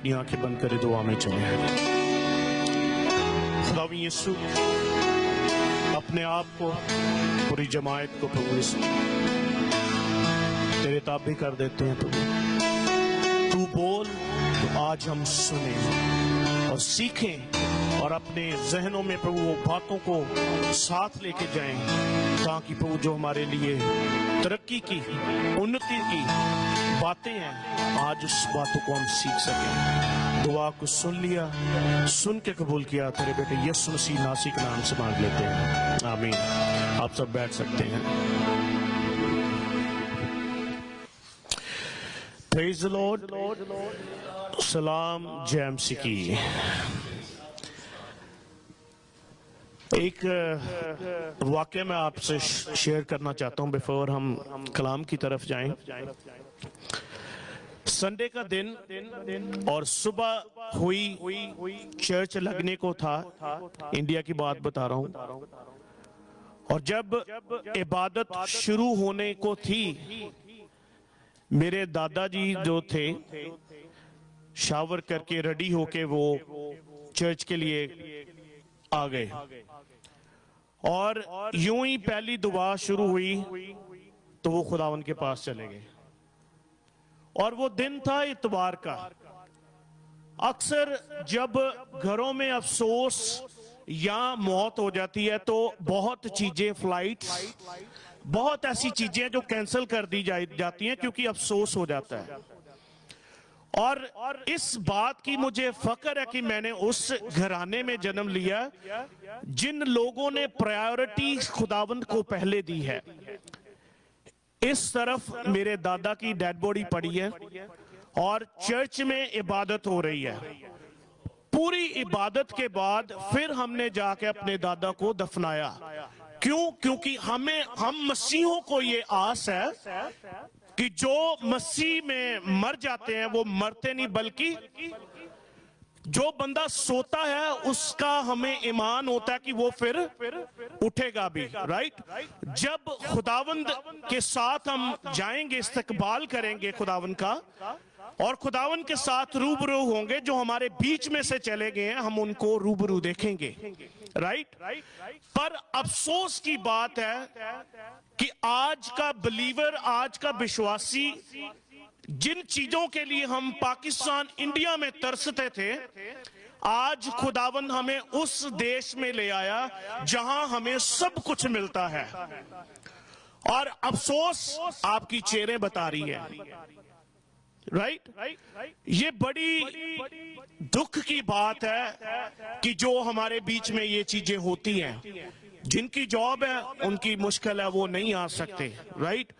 अपनी आंखें बंद करे दुआ में चले। खुदावंद यीशु अपने आप को पूरी जमायत को प्रभु यीशु तेरे ताबे कर देते हैं प्रभु। तू बोल तो आज हम सुने और सीखें और अपने जहनों में प्रभु वो बातों को साथ लेके जाएं ताकि प्रभु जो हमारे लिए तरक्की की उन्नति की बातें हैं आज उस बातों को हम सीख सकें। दुआ को सुन लिया, सुन के कबूल किया, तेरे बेटे यीशु मसीह नासी के नाम से मांग लेते हैं, आमीन। आप सब बैठ सकते हैं। Praise the Lord. सलाम जय मसीह की। एक वाक़या मैं आपसे शेयर करना चाहता हूं बिफोर हम कलाम की तरफ जाएं। संडे का दिन और सुबह हुई चर्च लगने को था, इंडिया की बात बता रहा हूं। और जब इबादत शुरू होने को थी, मेरे दादाजी जो थे शावर करके रेडी होके वो चर्च के लिए आ गए और यूं ही पहली दुआ शुरू हुई तो वो खुदावन के पास चले गए। और वो दिन था इतवार का। अक्सर जब घरों में अफसोस या मौत हो जाती है तो बहुत चीजें, फ्लाइट्स, बहुत ऐसी चीजें जो कैंसिल कर दी जाती हैं क्योंकि अफसोस हो जाता है। और इस बात की मुझे फख्र है कि मैंने उस घराने में जन्म लिया जिन लोगों ने प्रायोरिटी खुदावंद को पहले दी है। इस तरफ मेरे दादा की डेड बॉडी पड़ी है और चर्च में इबादत हो रही है। पूरी इबादत के बाद फिर हमने जाके अपने दादा को दफनाया। क्यों? क्योंकि हम मसीहों को ये आस है कि जो मसीह में मर जाते हैं वो मरते नहीं, बल्कि जो बंदा सोता है उसका हमें ईमान होता है कि वो फिर उठेगा भी। राइट? जब खुदावंद के साथ हम जाएंगे, इस्तकबाल करेंगे खुदावंद का, और खुदावंद के साथ रूबरू होंगे, जो हमारे बीच में से चले गए हैं हम उनको रूबरू देखेंगे। राइट? पर अफसोस की बात है कि आज का बिलीवर, आज का विश्वासी, जिन चीजों के लिए हम पाकिस्तान, इंडिया में तरसते थे, आज खुदावंद हमें उस देश में ले आया जहां हमें सब कुछ मिलता है। और अफसोस आपकी चेहरे बता रही है। राइट? ये बड़ी दुख की बात है कि जो हमारे बीच में ये चीजें होती हैं। जिनकी जॉब है उनकी मुश्किल है, वो नहीं आ सकते। राइट?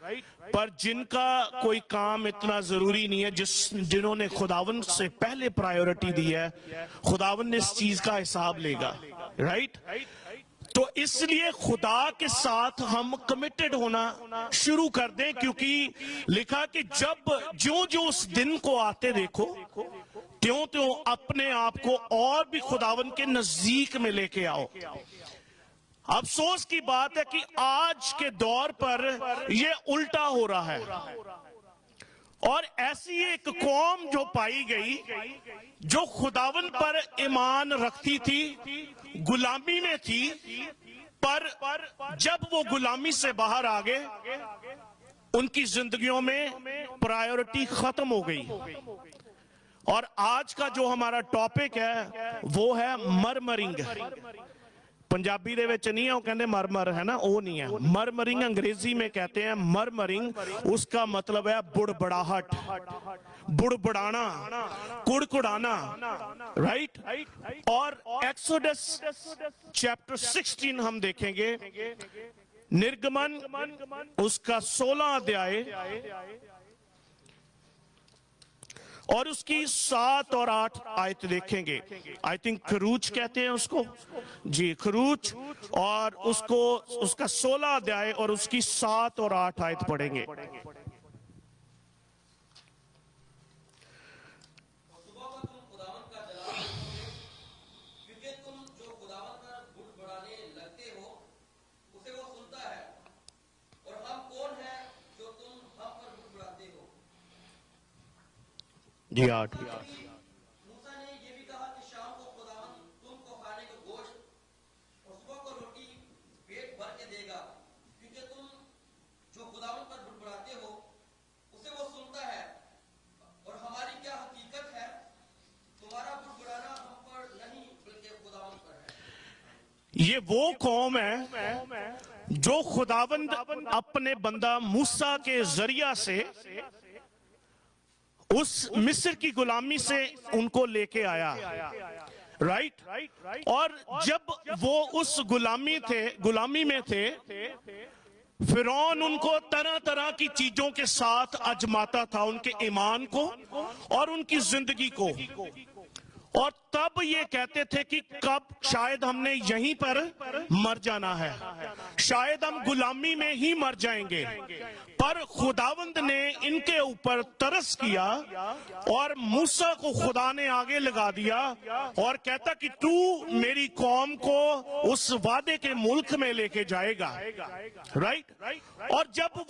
पर जिनका कोई काम इतना जरूरी नहीं है, जिन्होंने खुदावंद से पहले प्रायोरिटी दी है, खुदावंद इस चीज का हिसाब लेगा। राइट? तो इसलिए खुदा के साथ हम कमिटेड होना शुरू कर दें, क्योंकि लिखा कि जब जो उस दिन को आते देखो, त्यों अपने आप को और भी खुदावंद के नजदीक में लेके आओ। अफसोस की बात है कि आज के दौर पर यह उल्टा हो रहा है। और ऐसी एक कौम जो पाई गई जो खुदावंद पर ईमान रखती थी, गुलामी में थी, पर जब वो गुलामी से बाहर आ गए, उनकी जिंदगियों में प्रायोरिटी खत्म हो गई। और आज का जो हमारा टॉपिक है वो है मरमरिंग। पंजाबी दे विच नहीं है, वो कहते मरमर है ना, वो नहीं है। मरमरिंग अंग्रेजी में कहते हैं मरमरिंग। उसका मतलब है बुड़बड़ाहट, बुड़बड़ाना, कुड़कुड़ाना। राइट? और एक्सोडस चैप्टर 16 हम देखेंगे, निर्गमन उसका 16 अध्याय और उसकी 7 और 8 आयत देखेंगे। आई थिंक खरूज कहते हैं उसको, जी खरूज। और उसका 16 अध्याय और उसकी 7 और 8 आयत पढ़ेंगे। जी 8। یہ وہ قوم ہے جو خداوند اپنے بندہ موسیٰ کے ذریعہ سے اس مصر کی غلامی سے ان کو لے کے آیا، رائٹ؟ اور جب وہ اس غلامی میں تھے، فرعون ان کو طرح طرح کی چیزوں کے ساتھ آزماتا تھا، ان کے ایمان کو اور ان کی زندگی کو، اور تب یہ کہتے تھے کہ کب شاید ہم نے یہیں پر مر جانا ہے، شاید ہم غلامی میں ہی مر جائیں گے۔ پر خداوند نے ان کے اوپر ترس کیا اور موسیٰ کو خدا نے آگے لگا دیا اور کہتا کہ تو میری قوم کو اس وعدے کے ملک میں لے کے جائے گا، رائٹ؟ اور جب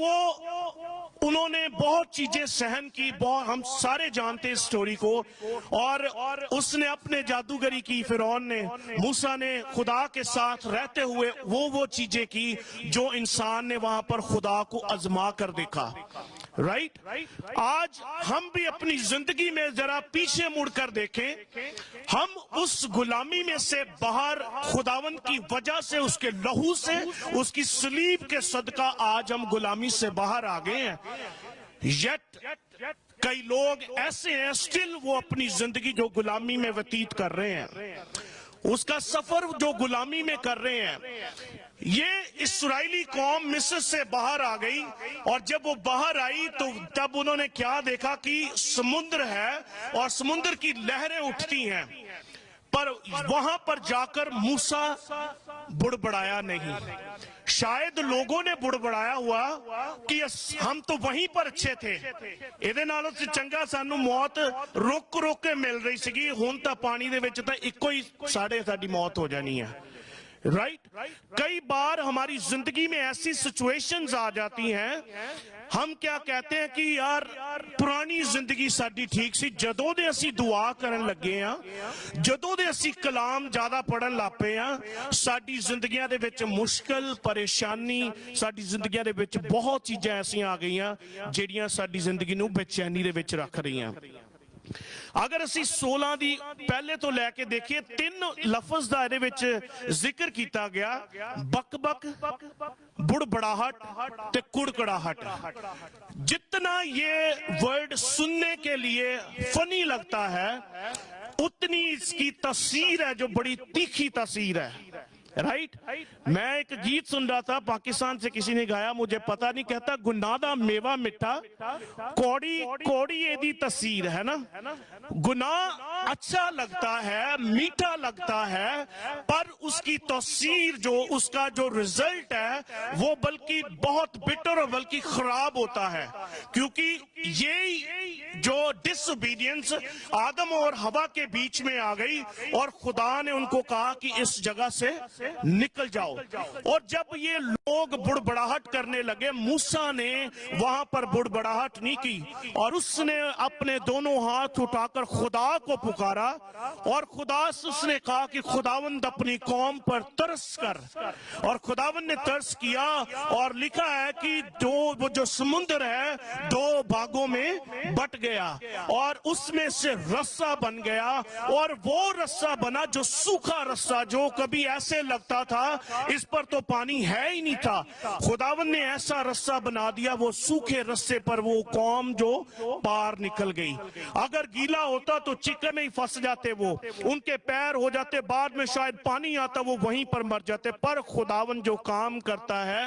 انہوں نے بہت چیزیں سہن کی، ہم سارے جانتے اس سٹوری کو، اور اس نے اپنے جادوگری کی، فرعون نے، موسیٰ نے خدا کے ساتھ رہتے ہوئے وہ چیزیں کی جو انسان نے وہاں پر خدا کو آزما کر دیکھا، رائٹ؟ آج ہم بھی اپنی زندگی میں ذرا پیچھے مڑ کر دیکھیں، ہم اس غلامی میں سے باہر خداوند کی وجہ سے، اس کے لہو سے، اس کی صلیب کے صدقہ آج ہم غلامی سے باہر آ گئے ہیں۔ یٹ کئی لوگ ایسے ہیں سٹل وہ اپنی زندگی جو غلامی میں وتیت کر رہے ہیں، اس کا سفر جو غلامی میں کر رہے ہیں۔ یہ اسرائیلی قوم مصر سے باہر آ گئی، اور جب وہ باہر آئی تو تب انہوں نے کیا دیکھا کہ سمندر ہے اور سمندر کی لہریں اٹھتی ہیں، پر وہاں پر جا کر موسیٰ بڑبڑایا نہیں۔ شاید لوگوں نے بڑبڑایا ہوا کہ ہم تو وہیں پر اچھے تھے، ਇਹਦੇ ਨਾਲੋਂ ਤੇ ਚੰਗਾ ਸਾਨੂੰ ਮੌਤ ਰੁਕ ਰੁਕ ਕੇ ਮਿਲ ਰਹੀ ਸੀਗੀ, ਹੁਣ ਤਾਂ ਪਾਣੀ ਦੇ ਵਿੱਚ ਤਾਂ ਇੱਕੋ ਹੀ ਸਾਡੀ ਮੌਤ ਹੋ ਜਾਣੀ ਹੈ، رائٹ؟ کئی بار ہماری زندگی میں ایسی سچویشنز آ جاتی ہیں، ہم کیا کہتے ہیں کہ یار پرانی زندگی ساڈی ٹھیک سی، جدوں دے اسی دعا کرن لگے ہیں، جدوں دے اسی کلام زیادہ پڑھن لاپے ہیں، ساڈی زندگیاں دے وچ مشکل پریشانی، ساڈی زندگیاں دے وچ بہت چیزیں ایسی آ گئی ہیں جڑیاں ساڈی زندگی نو بے چینی دے وچ رکھ رہی ہیں۔ اگر اسی 16 دی پہلے تو لے کے دیکھیں، 3 لفظ دائرے وچ ذکر کیتا گیا، بک بک، بڑبڑاہٹ تے کڑکڑاہٹ۔ جتنا یہ ورڈ سننے کے لیے فنی لگتا ہے، اتنی اس کی تاثیر ہے جو بڑی تیکھی تاثیر ہے، رائٹ؟ میں ایک گیت سن رہا تھا، پاکستان سے کسی نے گایا، مجھے پتا نہیں، کہتا گناہ دا میوہ مٹھا، کوڑی ایدی تاثیر ہے نا۔ گناہ اچھا لگتا ہے، میٹھا لگتا ہے، پر اس کی تاثیر جو اس کا جو رزلٹ ہے وہ بلکہ بہت بٹر اور بلکہ خراب ہوتا ہے، کیونکہ یہ جو ڈس اوبیڈینس آدم اور حوا کے بیچ میں آ گئی اور خدا نے ان کو کہا کہ اس جگہ سے نکل جاؤ، اور جب یہ لوگ بڑبڑاہٹ کرنے لگے، موسیٰ نے وہاں پر بڑبڑاہٹ نہیں کی، اور اس نے اپنے دونوں ہاتھ اٹھا کر خدا کو پکارا، اور خدا سے اس نے کہا کہ خداوند اپنی قوم پر ترس کر، اور خداوند نے ترس کیا، اور لکھا ہے کہ وہ جو سمندر ہے 2 بھاگوں میں بٹ گیا، اور اس میں سے رسہ بن گیا، اور وہ رسہ بنا جو سوکھا رسہ، جو کبھی ایسے لگتا تھا اس پر تو پانی ہے ہی نہیں تھا، خداوند نے ایسا رسہ بنا دیا، وہ سوکھے رسے پر وہ قوم جو پار نکل گئی۔ اگر گیلا ہوتا تو چکر میں ہی پھنس جاتے، وہ ان کے پیر ہو جاتے، بعد میں شاید پانی آتا وہ وہیں پر مر جاتے، پر خداوند جو کام کرتا ہے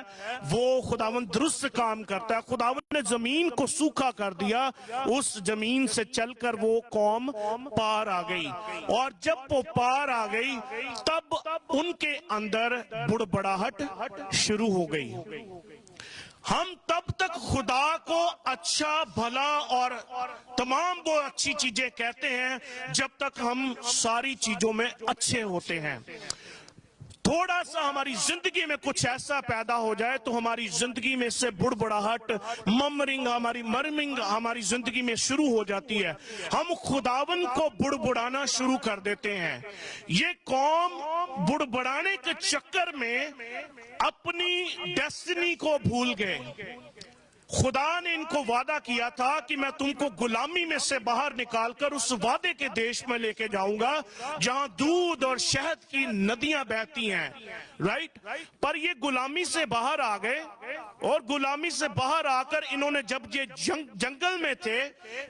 وہ خداوند درست کام کرتا ہے۔ خداوند نے زمین کو سوکھا کر دیا، اس زمین سے چل کر وہ قوم پار آ گئی، اور جب وہ پار آ گئی تب ان کے اندر بڑبڑاہٹ شروع ہو گئی۔ ہم تب تک خدا کو اچھا بھلا اور تمام وہ اچھی چیزیں کہتے ہیں جب تک ہم ساری چیزوں میں اچھے ہوتے ہیں۔ تھوڑا سا ہماری زندگی میں کچھ ایسا پیدا ہو جائے تو ہماری زندگی میں سے بڑبڑاہٹ، ممرنگ، مرمنگ ہماری زندگی میں شروع ہو جاتی ہے، ہم خداوند کو بڑبڑانا شروع کر دیتے ہیں۔ یہ قوم بڑبڑانے کے چکر میں اپنی ڈیسٹنی کو بھول گئے، खुदा ने इनको वादा किया था कि मैं तुमको गुलामी में से बाहर निकाल कर उस वादे के देश में लेके जाऊंगा जहां दूध और शहद की नदियां बहती हैं, राइट। पर ये गुलामी से बाहर आ गए, और गुलामी से बाहर आकर इन्होंने, जब ये जंगल में थे,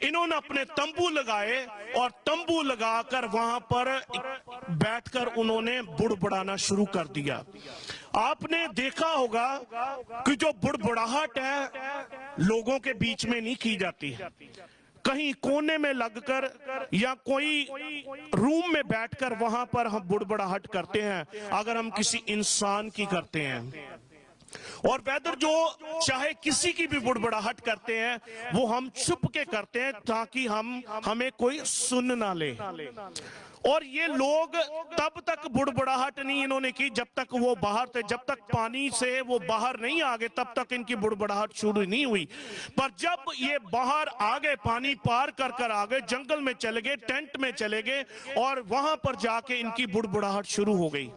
इन्होंने अपने तंबू लगाए, और तंबू लगाकर वहां पर बैठकर उन्होंने बुड़बुड़ाना शुरू कर दिया। आपने देखा होगा कि जो बुड़बुड़ाहट है लोगों के बीच में नहीं की जाती, कहीं कोने में लगकर या कोई रूम में बैठकर वहां पर हम बुड़बुड़ाहट करते हैं अगर हम किसी इंसान की करते हैं। और वेदर जो चाहे किसी की भी बुड़बुड़ाहट करते हैं वो हम छुप के करते हैं ताकि हमें कोई सुन ना ले। और ये लोग तब तक बुड़बुड़ाहट नहीं इन्होंने की जब तक वो बाहर थे, जब तक पानी से वो बाहर नहीं आ गए तब तक इनकी बुड़बुड़ाहट शुरू नहीं हुई। पर जब ये बाहर आ गए, पानी पार कर कर आ गए, जंगल में चले गए, टेंट में चले गए, और वहां पर जाके इनकी बुड़बुड़ाहट शुरू हो गई।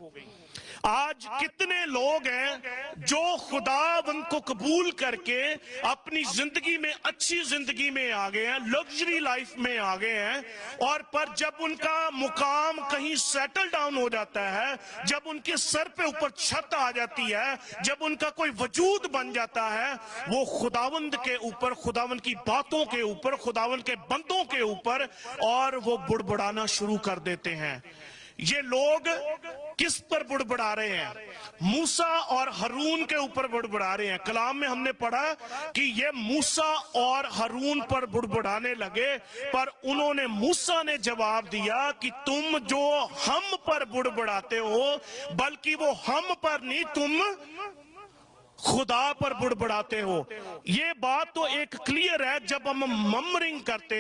आज कितने लोग हैं जो खुदावंद को कबूल करके अपनी जिंदगी में, अच्छी जिंदगी में आ गए हैं, लग्जरी लाइफ में आ गए हैं, और पर जब उनका मुकाम कहीं सेटल डाउन हो जाता है, जब उनके सर पे ऊपर छत आ जाती है, जब उनका कोई वजूद बन जाता है, वो खुदावंद के ऊपर, खुदावंद की बातों के ऊपर, खुदावंद के बंदों के ऊपर, और वो बुड़बुड़ाना शुरू कर देते हैं। ये लोग किस पर बुड़बुड़ा रहे हैं? मूसा और हारून के ऊपर बुड़बुड़ा रहे हैं। कलाम में हमने पढ़ा कि ये मूसा और हारून पर बुड़बुड़ाने लगे, पर उन्होंने, मूसा ने जवाब दिया कि तुम जो हम पर बुड़बुड़ाते हो, बल्कि वो हम पर नहीं, तुम खुदा पर बुड़बुड़ाते हो। ये बात तो एक क्लियर है। जब हम मर्मरिंग करते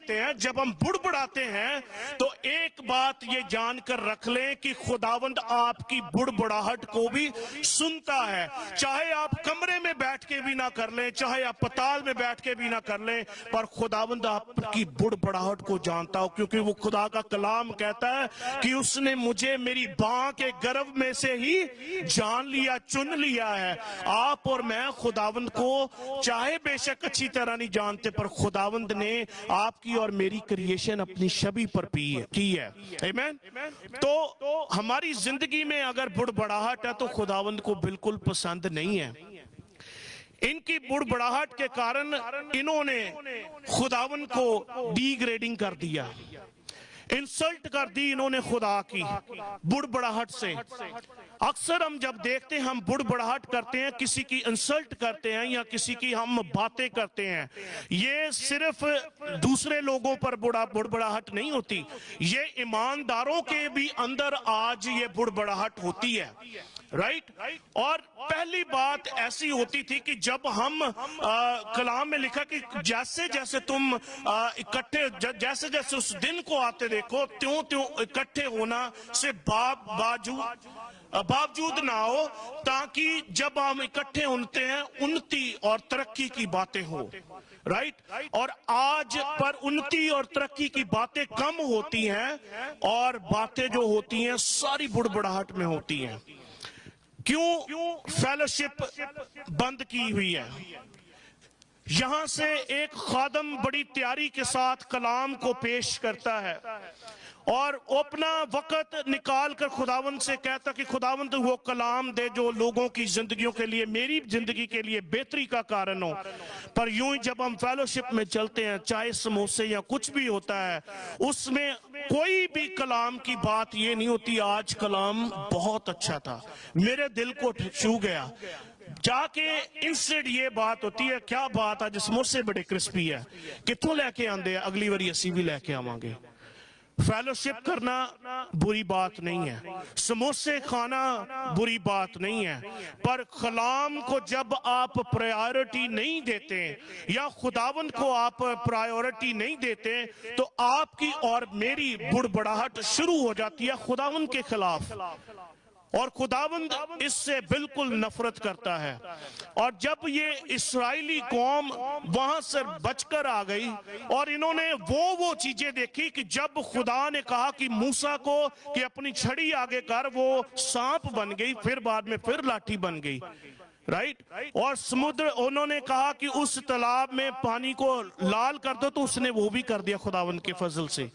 हैं, जब हम बुड़बुड़ाते हैं, तो एक बात ये जानकर रख लें कि खुदावंद आपकी बुड़बुड़ाहट को भी सुनता है। चाहे आप कमरे में बैठ के भी ना कर लें, चाहे आप पताल में बैठ के भी ना कर लें, पर खुदावंद आपकी बुड़बुड़ाहट को जानता हो, क्योंकि वो खुदा का कलाम कहता है कि उसने मुझे मेरी बाँ के गर्भ में से ही जान लिया, चुन लिया है। आप और मैं खुदावंद को चाहे बेशक अच्छी तरह नहीं जानते, पर खुदावंद ने आपकी और मेरी क्रिएशन अपनी छवि पर की है। आमीन। तो हमारी जिंदगी में अगर बुड़बुड़ाहट है तो खुदावंद को बिल्कुल पसंद नहीं है। इनकी बुड़बुड़ाहट के कारण इन्होंने खुदावंद को डिग्रेडिंग कर दिया, इंसल्ट कर दी इन्होंने खुदा की बुड़बुड़ाहट से। अक्सर हम जब देखते हैं, हम बुड़बुड़ाहट करते हैं, किसी की इंसल्ट करते हैं या किसी की हम बातें करते हैं, ये सिर्फ दूसरे लोगों पर बुड़बुड़ाहट नहीं होती, ये ईमानदारों के भी अंदर आज ये बुड़बुड़ाहट होती है, राइट। और पहली बात ऐसी होती थी कि जब हम कलाम में लिखा कि जैसे जैसे तुम इकट्ठे, जैसे जैसे उस दिन को आते देखो, त्यों त्यों इकट्ठे होना से बावजूद ना हो, ताकि जब हम इकट्ठे होते हैं उन्नति और तरक्की की बातें हो, राइट। और आज पर उन्नति और तरक्की की बातें कम होती हैं, और बातें जो होती हैं सारी बुड़बुड़ाहट में होती हैं। क्यों? फेलोशिप बंद की हुई है। यहां से एक खादम बड़ी तैयारी के साथ कलाम को पेश करता है और अपना वक्त निकाल कर खुदावंद से कहता कि खुदावंद वो कलाम दे जो लोगों की जिंदगियों के लिए, मेरी जिंदगी के लिए बेहतरी का कारण हो। पर यूं ही जब हम फेलोशिप में चलते हैं, चाहे समोसे या कुछ भी होता है, उसमें कोई भी कलाम की बात ये नहीं होती आज कलाम बहुत अच्छा था, मेरे दिल को छू गया। जाके इंस्टेड ये बात होती है, क्या बात, आज समोसे बड़े क्रिस्पी है, कितों लेके आंदे, अगली बारी असी भी लेके आवांगे। फेलोशिप करना बुरी बात नहीं है, समोसे खाना बुरी बात नहीं है, पर कलाम को जब आप प्रायोरिटी नहीं देते या खुदावंद को आप प्रायोरिटी नहीं देते, तो आपकी और मेरी बुड़बुड़ाहट शुरू हो जाती है खुदावंद के खिलाफ, और खुदावंद इससे बिल्कुल नफरत करता है। और जब ये इस्राएली कौम वहां से बचकर आ गई और इन्होंने वो चीजें देखी कि जब खुदा ने कहा कि मूसा को कि अपनी छड़ी आगे कर, वो सांप बन गई, फिर बाद में फिर लाठी बन गई, राइट, और समुद्र, उन्होंने कहा कि उस तालाब में पानी को लाल कर दो, तो उसने वो भी कर दिया खुदावंद के फजल से।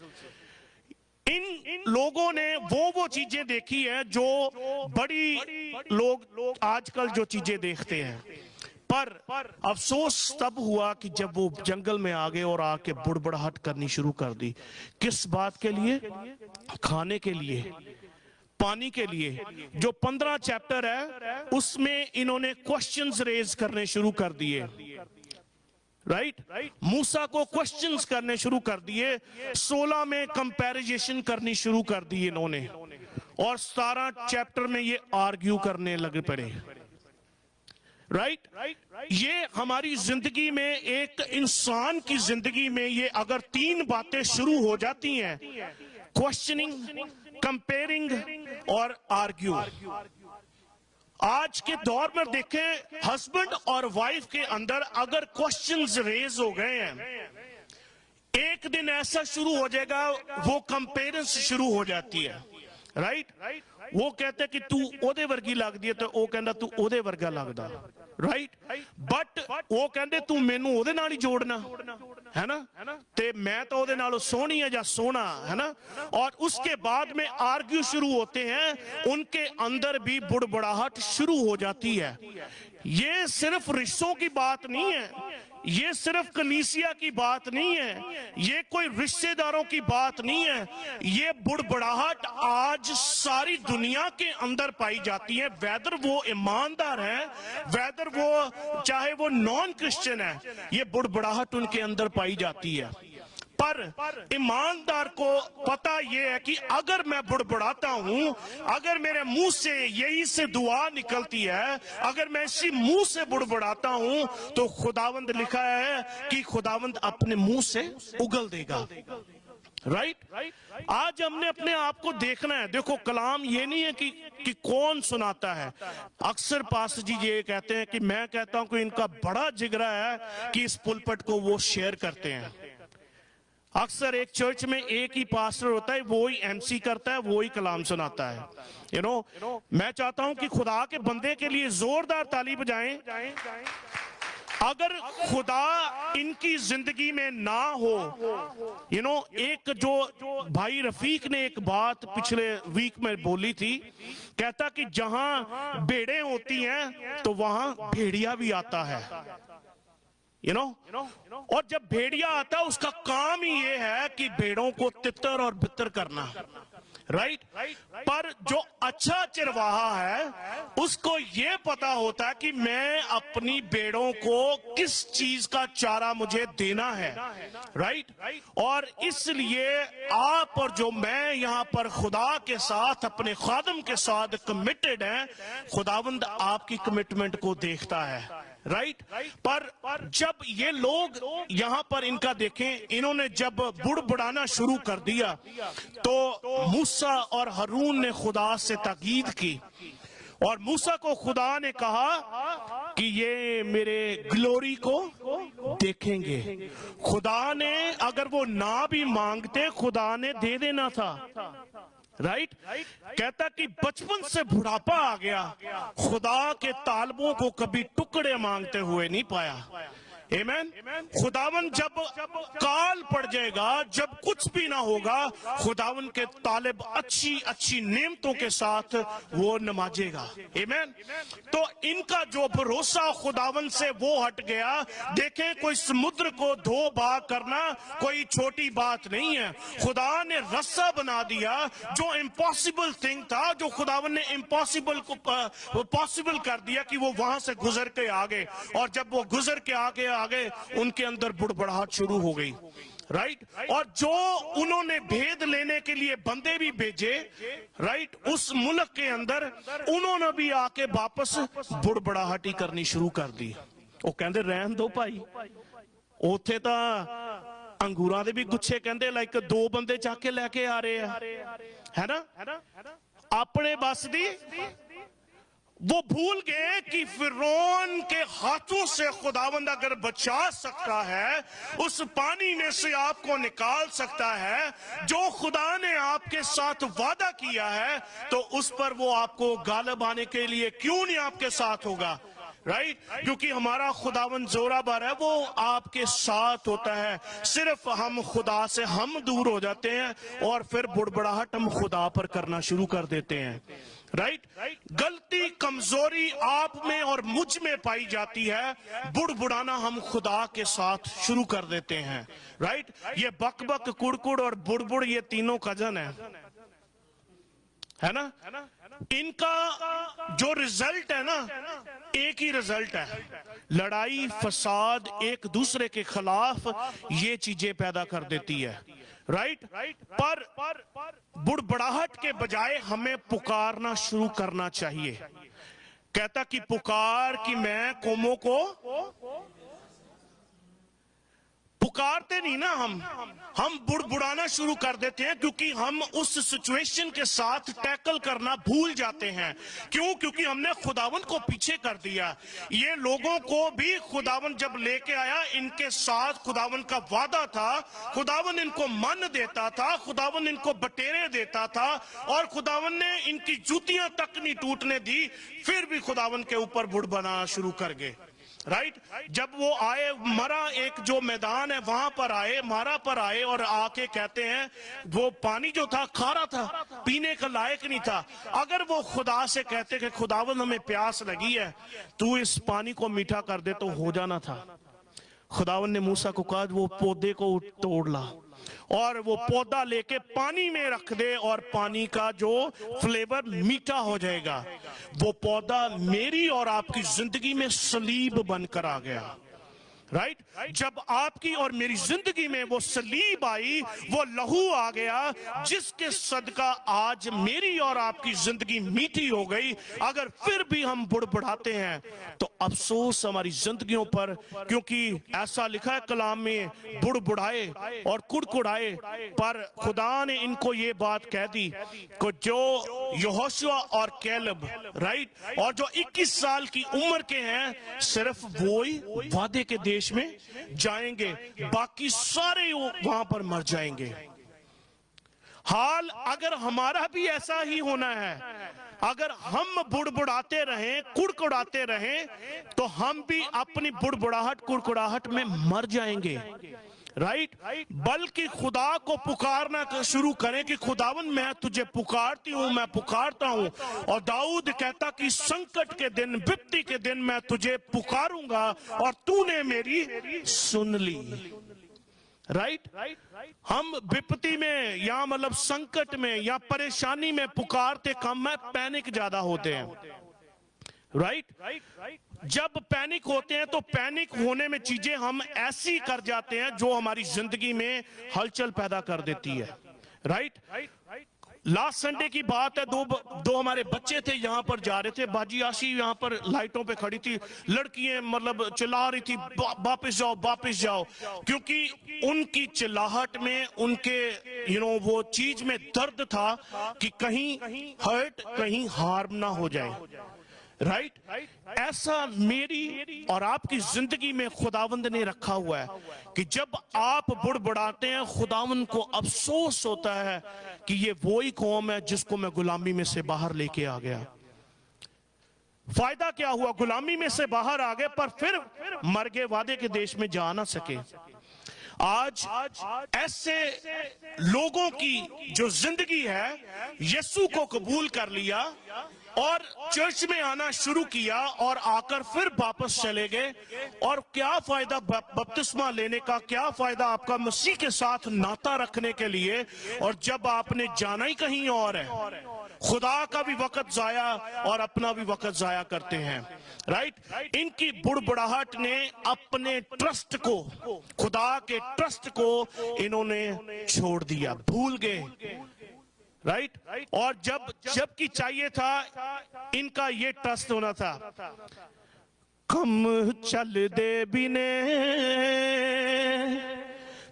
इन लोगों ने वो चीजें देखी है जो बड़ी लोग आजकल जो चीजें देखते हैं, पर अफसोस तब हुआ कि जब वो जंगल में आ गए और आके बुड़बड़ाहट करनी शुरू कर दी। किस बात के लिए? खाने के लिए, पानी के लिए। जो 15 चैप्टर है उसमें इन्होंने क्वेश्चंस रेज करने शुरू कर दिए, राइट, मूसा को क्वेश्चंस करने शुरू कर दिए। 16 में कंपैरिजन करनी शुरू कर दी इन्होंने, और 17 चैप्टर में ये आर्ग्यू करने लगे पड़े, राइट। ये हमारी जिंदगी में, एक इंसान की जिंदगी में, ये अगर 3 बातें शुरू हो जाती हैं, क्वेश्चनिंग, कंपेयरिंग और आर्ग्यू। आज के दौर में देखें, हस्बैंड और वाइफ के अंदर अगर क्वेश्चंस रेज हो गए हैं, एक दिन ऐसा शुरू हो जाएगा, वो कंपेरिजन शुरू हो जाती है, राइट। वो कहते कि तू ओदे वर्गी लगदी है, तो वो कहंदा तू ओदे वर्गा लगदा, राइट। बट वो कहंदे तू मैनू ओदे नाल ही जोड़ना है ना, ते मैं तो ओदे नालों सोहनी है या सोहना है ना। और उसके बाद में आर्ग्यू शुरू होते हैं, उनके अंदर भी बुड़बड़ाहट शुरू हो जाती है। ये सिर्फ रिश्तों की बात नहीं है, ये सिर्फ कलीसिया की बात नहीं है, ये कोई रिश्तेदारों की बात नहीं है, ये बुड़बड़ाहट आज सारी दुनिया के अंदर पाई जाती है। वेदर वो ईमानदार है, वेदर वो चाहे वो नॉन क्रिश्चियन है, ये बुड़बड़ाहट उनके अंदर पाई जाती है। पर ईमानदार को पता ये है कि अगर मैं बुड़बड़ाता हूं, अगर मेरे मुंह से यही से दुआ निकलती है, अगर मैं इसी मुंह से बुड़बड़ाता हूं, तो खुदावंद लिखा है कि खुदावंद अपने मुंह से उगल देगा, राइट। आज हमने अपने आप को देखना है। देखो, कलाम ये नहीं है कि कौन सुनाता है। अक्सर पास्टर जी ये कहते हैं कि मैं कहता हूं कि इनका बड़ा जिगरा है कि इस पुलपट को वो शेयर करते हैं। अक्सर एक चर्च में एक ही पास्टर होता है, वो ही एमसी करता है, वो ही कलाम सुनाता है। यू नो, मैं चाहता हूं कि खुदा के बंदे के लिए जोरदार ताली बजाएं। अगर खुदा इनकी जिंदगी में ना हो, यू नो, एक जो भाई रफीक ने एक बात पिछले वीक में बोली थी, कहता कि जहां भेड़ें होती हैं तो वहां भेड़िया भी आता है, यू नो। और जब भेड़िया आता है, उसका काम ही ये है कि भेड़ों को तितर और बितर करना, राइट। पर जो अच्छा चरवाहा है, उसको ये पता होता है कि मैं अपनी भेड़ों को किस चीज का चारा मुझे देना है, राइट। और इसलिए आप और जो मैं यहाँ पर खुदा के साथ, अपने खादम के साथ कमिटेड हैं, खुदावंद आपकी कमिटमेंट को देखता है, राइट। पर जब ये लोग यहां पर इनका देखें, इन्होंने जब बुड़बुड़ाना शुरू कर दिया, तो मूसा और हारून ने खुदा से ताकीद की, और मूसा को खुदा ने कहा कि ये मेरे ग्लोरी को देखेंगे। खुदा ने अगर वो ना भी मांगते, खुदा ने दे देना था, राइट। कहता कि बचपन से बुढ़ापा आ गया, खुदा के तालबों को कभी टुकड़े मांगते हुए नहीं पाया। आमीन। खुदावन जब काल पड़ जाएगा, जब कुछ भी ना होगा, खुदावन के तालिब अच्छी अच्छी नेमतों के साथ वो नमाजेगा। आमीन। तो इनका जो भरोसा खुदावन से वो हट गया। देखें, कोई समुद्र को 2 भाग करना कोई छोटी बात नहीं है। खुदा ने रस्सा बना दिया, जो इम्पॉसिबल थिंग था, जो खुदावन ने इम्पॉसिबल को पॉसिबल कर दिया कि वो वहां से गुजर के आ गए। और जब वो गुजर के आगे उनके अंदर बुड़बड़ाहट शुरू हो गई, राइट। और जो उन्होंने भेद लेने के लिए बंदे भी भेजे, राइट, उस मुल्क के अंदर उन्होंने भी आके वापस बुड़बड़ाहट ही करनी शुरू कर दी। वो कहते रहन दो भाई, उथे तो अंगूरां दे भी गुच्छे कहते लाइक 2 बंदे चाके लेके आ रहे है ना, अपने बस दी। वो भूल गए कि फिरौन के हाथों से खुदावंद अगर बचा सकता है, उस पानी में से आपको निकाल सकता है, जो खुदा ने आपके साथ वादा किया है, तो उस पर वो आपको गालिब आने के लिए क्यों नहीं आपके साथ होगा। राइट, क्योंकि हमारा खुदावन जोरावर है, वो आपके साथ होता है। सिर्फ हम खुदा से हम दूर हो जाते हैं और फिर बुड़बड़ाहट हम खुदा पर करना शुरू कर देते हैं। राइट, गलती कमजोरी आप में और मुझ में पाई जाती है, बुड़बुड़ाना हम खुदा के साथ शुरू कर देते हैं। राइट, ये बक बक कुड़कुड़ और बुड़बुड़ ये तीनों कजन है ना, इनका जो रिजल्ट है ना, एक ही रिजल्ट है, लड़ाई फसाद, एक दूसरे के खिलाफ ये चीजें पैदा कर देती है। राइट, पर बुड़बड़ाहट के बजाय हमें पुकारना शुरू करना चाहिए। कहता कि पुकार कि मैं कौमों को, पुकारते नहीं ना, हम बुड़बुड़ाना शुरू कर देते हैं, क्योंकि हम उस सिचुएशन के साथ टैकल करना भूल जाते हैं। क्यों? क्योंकि हमने खुदावन को पीछे कर दिया। ये लोगों को भी खुदावन जब लेके आया, इनके साथ खुदावन का वादा था, खुदावन इनको मन देता था, खुदावन इनको बटेरे देता था, और खुदावन ने इनकी जूतियां तक नहीं टूटने दी, फिर भी खुदावन के ऊपर बुड़बुड़ाना शुरू कर गए। राइट, जब वो आए, मरा एक जो मैदान है वहां पर आए, मारा पर आए, और आके कहते हैं वो पानी जो था खारा था, पीने का लायक नहीं था। अगर वो खुदा से कहते कि खुदावन हमें प्यास लगी है, तू इस पानी को मीठा कर दे, तो हो जाना था। खुदावन ने मूसा को कहा वो पौधे को तोड़ ला और वो पौधा लेके पानी में रख दे, और पानी का जो फ्लेवर मीठा हो जाएगा। वो पौधा मेरी और आपकी जिंदगी में सलीब बनकर आ गया। राइट, जब आपकी और मेरी जिंदगी में वो सलीब आई, वो लहू आ गया, जिसके सदका आज मेरी और आपकी जिंदगी मीठी हो गई। अगर फिर भी हम बुड़बुड़ाते हैं तो अफसोस हमारी जिंदगियों पर, क्योंकि ऐसा लिखा है कलाम में, बुड़बुड़ाए और कुड़कुड़ाए, पर खुदा ने इनको ये बात कह दी कि जो यहोशुआ और कैलब, राइट, और जो 21 साल की उम्र के हैं, सिर्फ वो ही वादे के देश में जाएंगे, बाकी सारे वहां पर मर जाएंगे। हाल अगर हमारा भी ऐसा ही होना है, अगर हम बुड़बुड़ाते रहें, कुड़कुड़ाते रहें, तो हम भी अपनी बुड़बुड़ाहट कुड़कुड़ाहट में मर जाएंगे। राइट, बल्कि खुदा को पुकारना शुरू करें कि खुदावन मैं तुझे पुकारती हूं, मैं पुकारता हूं। और दाऊद कहता कि संकट के दिन, विपत्ति के दिन मैं तुझे पुकारूंगा और तूने मेरी सुन ली। राइट, हम विपत्ति में या मतलब संकट में या परेशानी में पुकारते कम है, पैनिक ज्यादा होते हैं। राइट, जब पैनिक होते हैं तो पैनिक होने में चीजें हम ऐसी कर जाते हैं जो हमारी जिंदगी में हलचल पैदा कर देती है। राइट, लास्ट संडे की बात है, दो हमारे बच्चे थे, यहाँ पर जा रहे थे, बाजी आशी यहाँ पर लाइटों पे खड़ी थी, लड़कियां मतलब चिल्ला रही थी वापस जाओ वापस जाओ, क्योंकि उनकी चिल्लाहट में, उनके वो चीज में दर्द था कि कहीं हर्ट, कहीं हार्म ना हो जाए। राइट, ऐसा मेरी और आपकी जिंदगी में खुदावंद ने रखा हुआ है कि जब आप बुड़बुड़ाते हैं, खुदावंद को अफसोस होता है कि ये वही कौम है जिसको मैं गुलामी में से बाहर लेके आ गया। फायदा क्या हुआ? गुलामी में से बाहर आ गए, पर फिर मर गए, वादे के देश में जा ना सके। आज ऐसे लोगों की जो जिंदगी है, यीशु को कबूल कर लिया और चर्च में आना शुरू किया और आकर फिर वापस चले गए, और क्या फायदा बपतिस्मा लेने का, क्या फायदा आपका मसीह के साथ नाता रखने के लिए, और जब आपने जाना ही कहीं और है। खुदा का भी वक्त जाया और अपना भी वक्त जाया करते हैं। राइट, इनकी बुड़बुड़ाहट ने अपने ट्रस्ट को, खुदा के ट्रस्ट को इन्होंने छोड़ दिया, भूल गए। राइट, और जब की चाहिए था इनका ये ट्रस्ट होना था, कम चल दे बिने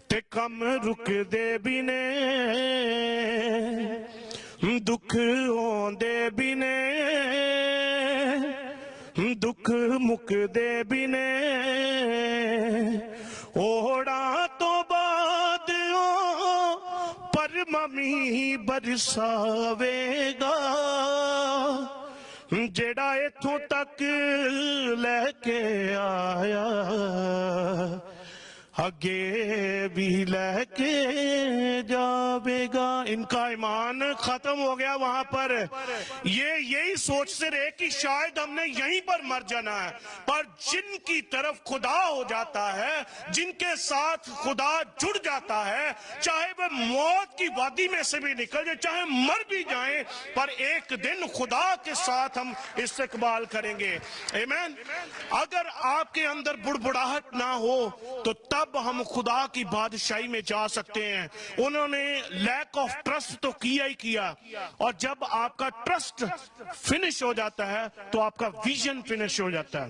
ते कम रुक दे बिने, दुख होंदे बिने दुख मुक दे बिने, ओड़ा तो बाद पर ममी बरसावेगा, ਜਿਹੜਾ ਇੱਥੋਂ ਤੱਕ ਲੈ ਕੇ ਆਇਆ आगे भी लेके जावेगा। इनका ईमान खत्म हो गया वहां पर। ये यही सोचते रहे कि शायद हमने यहीं पर मर जाना है, पर जिनकी तरफ खुदा हो जाता है, जिनके साथ खुदा जुड़ जाता है, चाहे वह मौत की वादी में से भी निकल जाए, चाहे मर भी जाए, पर एक दिन खुदा के साथ हम इस्तकबाल करेंगे। आमीन। अगर आपके अंदर बुड़बुड़ाहट ना हो तो तब हम खुदा की बादशाही में जा सकते हैं। उन्होंने लैक ऑफ ट्रस्ट तो किया ही किया, और जब आपका ट्रस्ट फिनिश हो जाता है तो आपका विजन फिनिश हो जाता है।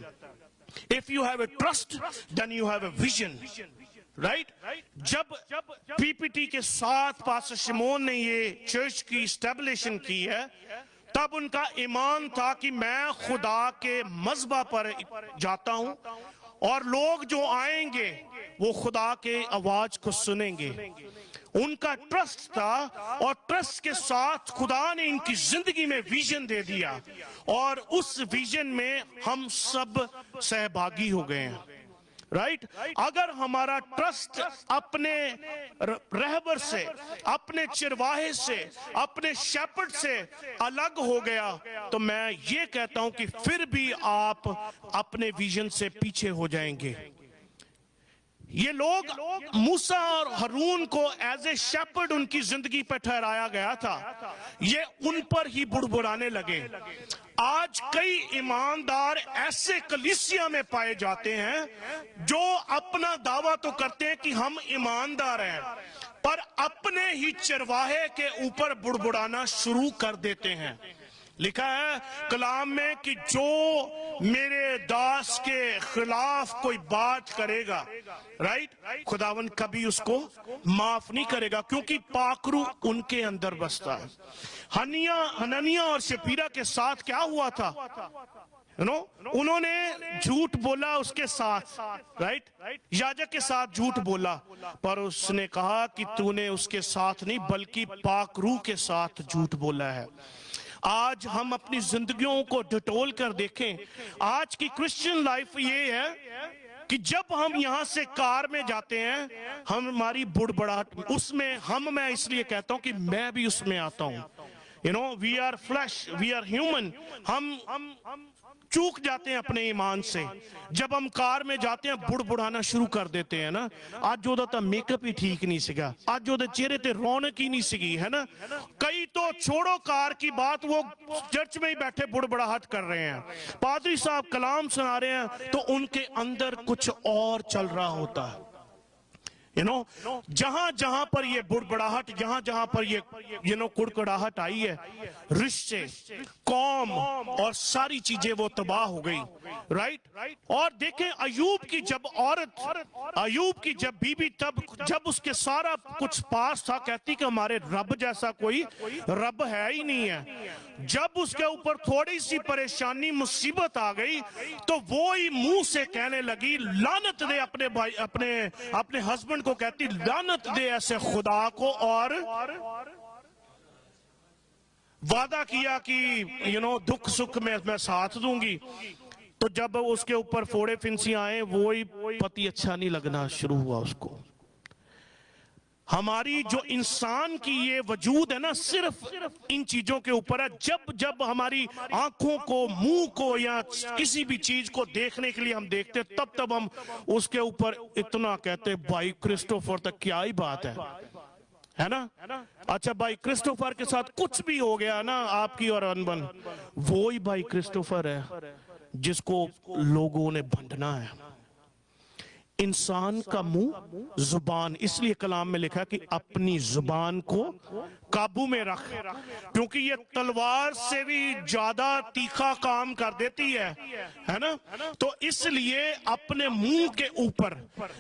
If you have a trust then you have a vision, right. जब पीपीटी के साथ पास्टर शिमोन ने ये चर्च की एस्टेब्लिशन की है, तब उनका ईमान था कि मैं खुदा के मज़बा पर जाता हूं और लोग जो आएंगे वो खुदा के आवाज को सुनेंगे। उनका ट्रस्ट था, और ट्रस्ट के साथ खुदा ने इनकी जिंदगी में विजन दे दिया, और उस विजन में हम सब सहभागी हो गए हैं, राइट। अगर हमारा ट्रस्ट अपने रहबर से, अपने चिरवाहे से, अपने शेपर्ड से अलग हो गया, तो मैं ये कहता हूं कि फिर भी आप अपने विजन से पीछे हो जाएंगे। ये लोग मूसा और हारून को एज ए शेपर्ड उनकी जिंदगी पर ठहराया गया था, ये उन पर ही बुड़बुड़ाने लगे। आज कई ईमानदार ऐसे कलीसिया में पाए जाते हैं जो अपना दावा तो करते हैं कि हम ईमानदार हैं, पर अपने ही चरवाहे के ऊपर बुड़बुड़ाना शुरू कर देते हैं। लिखा है कलाम में कि जो मेरे दास के खिलाफ कोई बात करेगा, राइट, खुदावन कभी उसको माफ नहीं करेगा, क्योंकि पाकरू उनके अंदर बसता है। हननिया और शफीरा के साथ क्या हुआ था? उन्होंने झूठ बोला उसके साथ, राइट, याजक के साथ झूठ बोला, पर उसने कहा कि तूने उसके साथ नहीं बल्कि पाकरू के साथ झूठ बोला है। आज हम अपनी जिंदगियों को डिटोल कर देखें। आज की क्रिश्चियन लाइफ ये है कि जब हम यहां से कार में जाते हैं, हम हमारी बुड़बड़ाहट उसमें मैं इसलिए कहता हूं कि मैं भी उसमें आता हूं। We are flesh, we are human. हम चूक जाते हैं अपने ईमान से। जब हम कार में जाते हैं बुड़बुड़ाना शुरू कर देते हैं ना, आज जो तो मेकअप ही ठीक नहीं सीगा, आज जो चेहरे ते रौनक ही नहीं सीगी, है ना। कई तो छोड़ो कार की बात, वो चर्च में ही बैठे बुड़बुड़ाहट कर रहे हैं। पादरी साहब कलाम सुना रहे हैं तो उनके अंदर कुछ और चल रहा होता है। जहां जहां पर ये बुड़बुड़ाहट, जहां जहां पर ये कुड़कुड़ाहट आई है, रिश्ते, कौम और सारी चीजें वो तबाह हो गई, राइट। और देखें अयूब की जब अयूब की जब बीबी, तब जब उसके सारा कुछ पास था, कहती कि हमारे रब जैसा कोई रब है ही नहीं है। जब उसके ऊपर थोड़ी सी परेशानी मुसीबत आ गई तो वो ही मुंह से कहने लगी लानत दे अपने भाई, अपने हस्बैंड को कहती लानत दे ऐसे खुदा को, और वादा किया कि दुख सुख में मैं साथ दूंगी। तो जब उसके ऊपर फोड़े फिंसी आए, वो ही पति अच्छा नहीं लगना शुरू हुआ उसको। हमारी जो इंसान की ये वजूद है ना, सिर्फ इन चीजों के ऊपर है। जब हमारी आंखों को, मुंह को या किसी भी चीज को देखने के लिए हम देखते, तब हम उसके ऊपर इतना कहते भाई क्रिस्टोफर, तक क्या ही बात है ना। अच्छा भाई क्रिस्टोफर के साथ कुछ भी हो गया ना आपकी और अनबन, वो ही भाई क्रिस्टोफर है जिसको लोगों ने भंडना है। इंसान का मुंह, जुबान, इसलिए कलाम में लिखा कि अपनी जुबान को काबू में रख, क्योंकि ये तलवार से भी ज्यादा तीखा काम कर देती है ना। तो इसलिए अपने मुंह के ऊपर,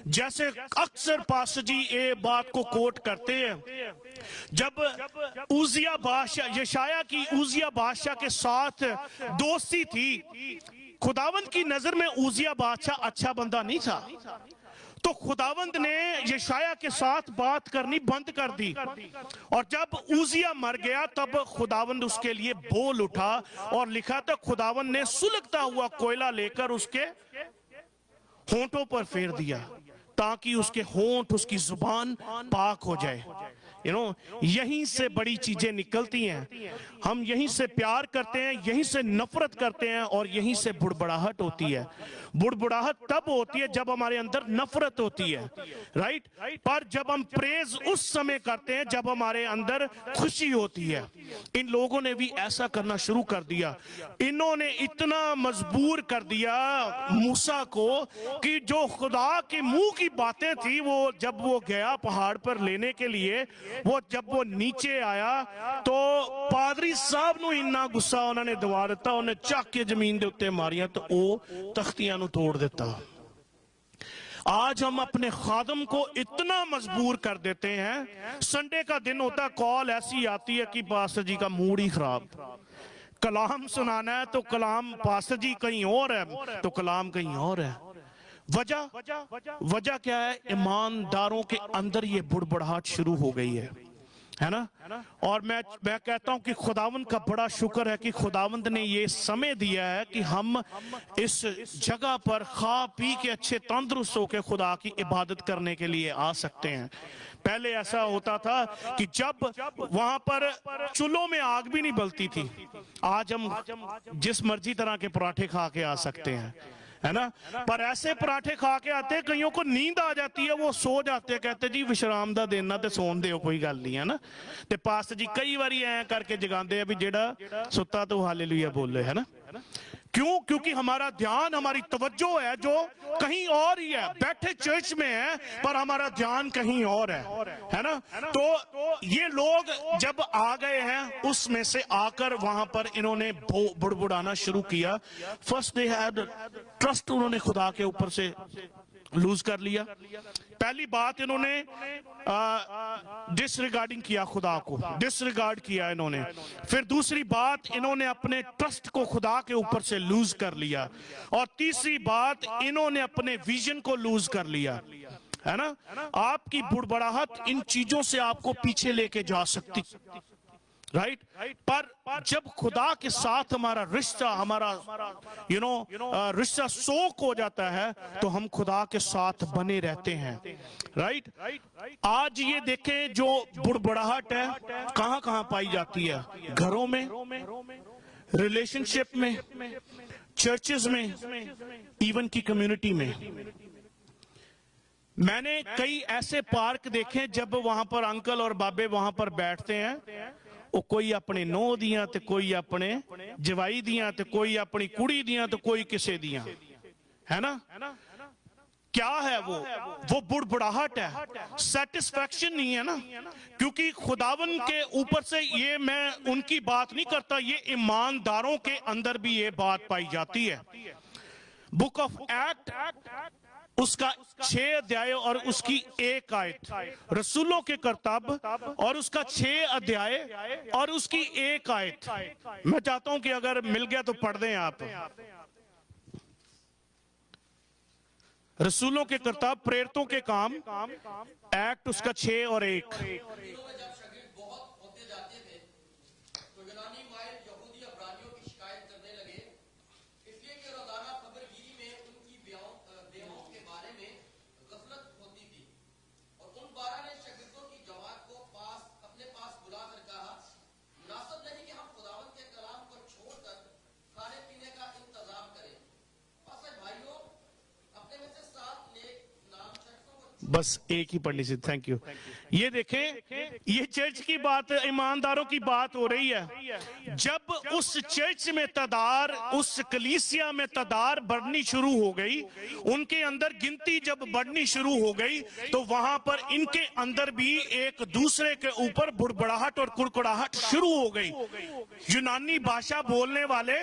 जैसे अक्सर पास्टर जी ये बात को कोट करते हैं, जब उजिया बादशाह, यशाया की उजिया बादशाह के साथ दोस्ती थी, खुदावंद की नजर में उजिया बादशाह अच्छा बंदा नहीं था, تو خداوند نے یشایا کے ساتھ بات کرنی بند کر دی، اور جب اوزیا مر گیا تب خداوند اس کے لیے بول اٹھا، اور لکھا تھا خداوند نے سلگتا ہوا کوئلہ لے کر اس کے ہونٹوں پر پھیر دیا تاکہ اس کے ہونٹ، اس کی زبان پاک ہو جائے۔ یہیں سے بڑی چیزیں نکلتی ہیں، ہم یہیں سے پیار کرتے ہیں، یہیں سے نفرت کرتے ہیں، اور یہیں سے بڑبڑاہٹ ہوتی ہے۔ بڑبڑاہٹ تب ہوتی ہے جب ہمارے اندر نفرت ہوتی ہے، رائٹ؟ پر جب ہم پریز اس سمے کرتے ہیں جب ہمارے اندر خوشی ہوتی ہے۔ ان لوگوں نے بھی ایسا کرنا شروع کر دیا، انہوں نے اتنا مجبور کر دیا موسیٰ کو کہ جو خدا کے منہ کی باتیں تھی، وہ جب وہ گیا پہاڑ پر لینے کے لیے، وہ جب وہ نیچے آیا تو پادری صاحب نو انہا غصہ انہوں نے دوا دیتا، انہوں نے چاک کے زمین دے اتے ماریاں تو او تختیاں نو توڑ دیتا۔ آج ہم اپنے خادم کو اتنا مجبور کر دیتے ہیں، سنڈے کا دن ہوتا کال ایسی آتی ہے کہ پاسٹر جی کا موڈ ہی خراب، کلام سنانا ہے تو کلام پاسٹر جی کہیں اور ہے تو کلام کہیں اور ہے۔ وجہ کیا ہے؟ ایمانداروں کے اندر یہ بڑبڑاہٹ شروع ہو گئی ہے نا؟ اور میں کہتا ہوں کہ خداوند کا بڑا شکر ہے کہ خداوند نے یہ سمے دیا ہے کہ ہم اس جگہ پر کھا پی کے اچھے تندرست ہو کے خدا کی عبادت کرنے کے لیے آ سکتے ہیں۔ پہلے ایسا ہوتا تھا کہ جب وہاں پر چولہوں میں آگ بھی نہیں بلتی تھی، آج ہم جس مرضی طرح کے پراٹھے کھا کے آ سکتے ہیں، ہے نا؟ پر ایسے پراٹھے کھا کے آتے ہیں، کئیوں کو نیند آ جاتی ہے، وہ سو جاتے ہیں، کہتے جی وشرام دا دینا تے سون دے ہو، کوئی گل نہیں ہے نا؟ تے پاسٹر جی کئی باری ایں کر کے جگاندے ہیں بھی جیڑا ستا تو ہاللیلویہ بولے، ہے نا؟ کیوں؟ کیونکہ ہمارا دھیان، ہماری توجہ ہے جو کہیں اور ہی ہے، بیٹھے چرچ میں ہیں پر ہمارا دھیان کہیں اور ہے نا؟ تو یہ لوگ جب آ گئے ہیں اس میں سے آ کر وہاں پر انہوں نے بڑبڑانا شروع کیا۔ فرسٹ دے ہیڈ ٹرسٹ، انہوں نے خدا کے اوپر سے لوز کر لیا۔ پہلی بات انہوں نے ڈس ریگارڈنگ کیا، خدا کو ڈس ریگارڈ کیا انہوں نے۔ پھر دوسری بات انہوں نے اپنے ٹرسٹ کو خدا کے اوپر سے لوز کر لیا، اور تیسری بات انہوں نے اپنے ویژن کو لوز کر لیا، ہے نا؟ آپ کی بڑبڑاہٹ ان چیزوں سے آپ کو پیچھے لے کے جا سکتی، رائٹ؟ پر جب خدا کے ساتھ ہمارا رشتہ، ہمارا رشتہ سوک ہو جاتا ہے تو ہم خدا کے ساتھ بنے رہتے ہیں، رائٹ؟ آج یہ دیکھیں جو بڑبڑاہٹ ہے کہاں کہاں پائی جاتی ہے؟ گھروں میں، ریلیشن شپ میں، چرچز میں، ایون کی کمیونٹی میں۔ میں نے کئی ایسے پارک دیکھیں جب وہاں پر انکل اور بابے وہاں پر بیٹھتے ہیں، کوئی اپنے نو دیاں تے کوئی اپنے جوائی دیاں تے کوئی اپنی کڑی دیاں تے کوئی کسے دیاں، ہے نا؟ کیا ہے وہ بڑبڑاہٹ ہے، سیٹسفیکشن نہیں ہے نا؟ کیونکہ خداون کے اوپر سے، یہ میں ان کی بات نہیں کرتا، یہ ایمانداروں کے اندر بھی یہ بات پائی جاتی ہے۔ بک آف ایکٹ اس کا 6 ادھیائے اور اس کی 1 آیت، رسولوں کے کرتب اور اس کا 6 ادھیائے اور اس کی 1 آیت، میں چاہتا ہوں کہ اگر مل گیا تو پڑھ دیں آپ۔ رسولوں کے کرتب، پریرتوں کے کام، ایکٹ اس کا 6 اور 1۔ بس ایک ہی پڑھنی سے، تھینک یو۔ یہ دیکھیں، یہ چرچ کی بات، ایمانداروں کی بات ہو رہی ہے۔ جب اس چرچ میں تدار، اس کلیسیا میں تدار بڑھنی شروع ہو گئی، ان کے اندر گنتی جب بڑھنی شروع ہو گئی، تو وہاں پر ان کے اندر بھی ایک دوسرے کے اوپر بڑبڑاہٹ اور کڑکڑاہٹ شروع ہو گئی۔ یونانی بھاشا بولنے والے